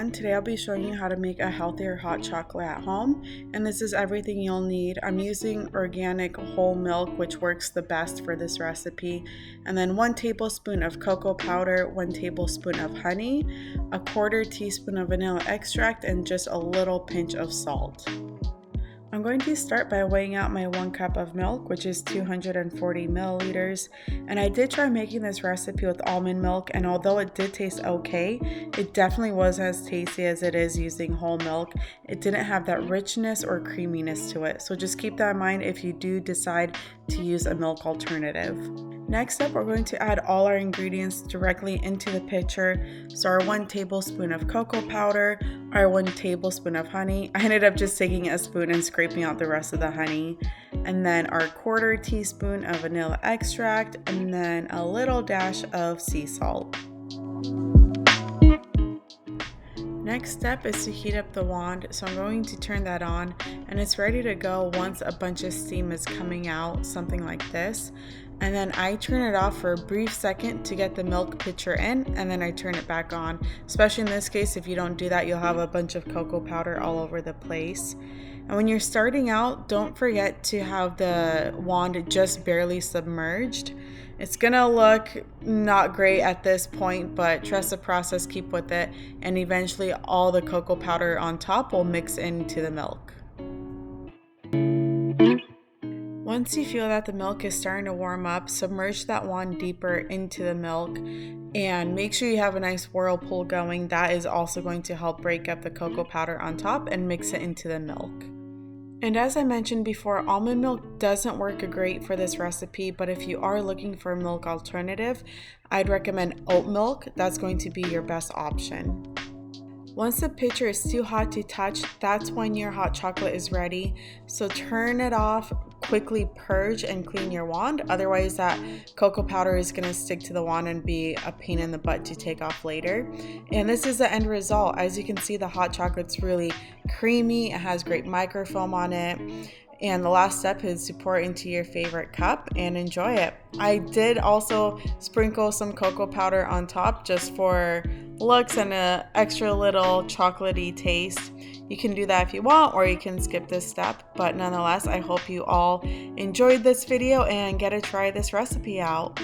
everyone. Today I'll be showing you how to make a healthier hot chocolate at home, and this is everything you'll need. I'm using organic whole milk, which works the best for this recipe, and then 1 tablespoon of cocoa powder, 1 tablespoon of honey, a 1/4 teaspoon of vanilla extract, and just a little pinch of salt. I'm going to start by weighing out my 1 cup of milk, which is 240 milliliters. And I did try making this recipe with almond milk, and although it did taste okay, it definitely wasn't as tasty as it is using whole milk. It didn't have that richness or creaminess to it. So just keep that in mind if you do decide to use a milk alternative. Next up, we're going to add all our ingredients directly into the pitcher. So our 1 tablespoon of cocoa powder, our 1 tablespoon of honey. I ended up just taking a spoon and scraping out the rest of the honey. And then our 1/4 teaspoon of vanilla extract, and then a little dash of sea salt. Next step is to heat up the wand, so I'm going to turn that on, and it's ready to go once a bunch of steam is coming out, something like this. And then I turn it off for a brief second to get the milk pitcher in, and then I turn it back on. Especially in this case, if you don't do that, you'll have a bunch of cocoa powder all over the place. And when you're starting out, don't forget to have the wand just barely submerged. It's gonna look not great at this point, but trust the process, keep with it, and eventually all the cocoa powder on top will mix into the milk. Once you feel that the milk is starting to warm up, submerge that wand deeper into the milk and make sure you have a nice whirlpool going. That is also going to help break up the cocoa powder on top and mix it into the milk. And as I mentioned before, almond milk doesn't work great for this recipe, but if you are looking for a milk alternative, I'd recommend oat milk. That's going to be your best option. Once the pitcher is too hot to touch, that's when your hot chocolate is ready. So turn it off, quickly purge and clean your wand. Otherwise that cocoa powder is going to stick to the wand and be a pain in the butt to take off later. And this is the end result. As you can see, the hot chocolate's really creamy. It has great microfoam on it. And the last step is to pour it into your favorite cup and enjoy it. I did also sprinkle some cocoa powder on top just for looks and an extra little chocolatey taste. You can do that if you want, or you can skip this step. But nonetheless, I hope you all enjoyed this video and get to try this recipe out.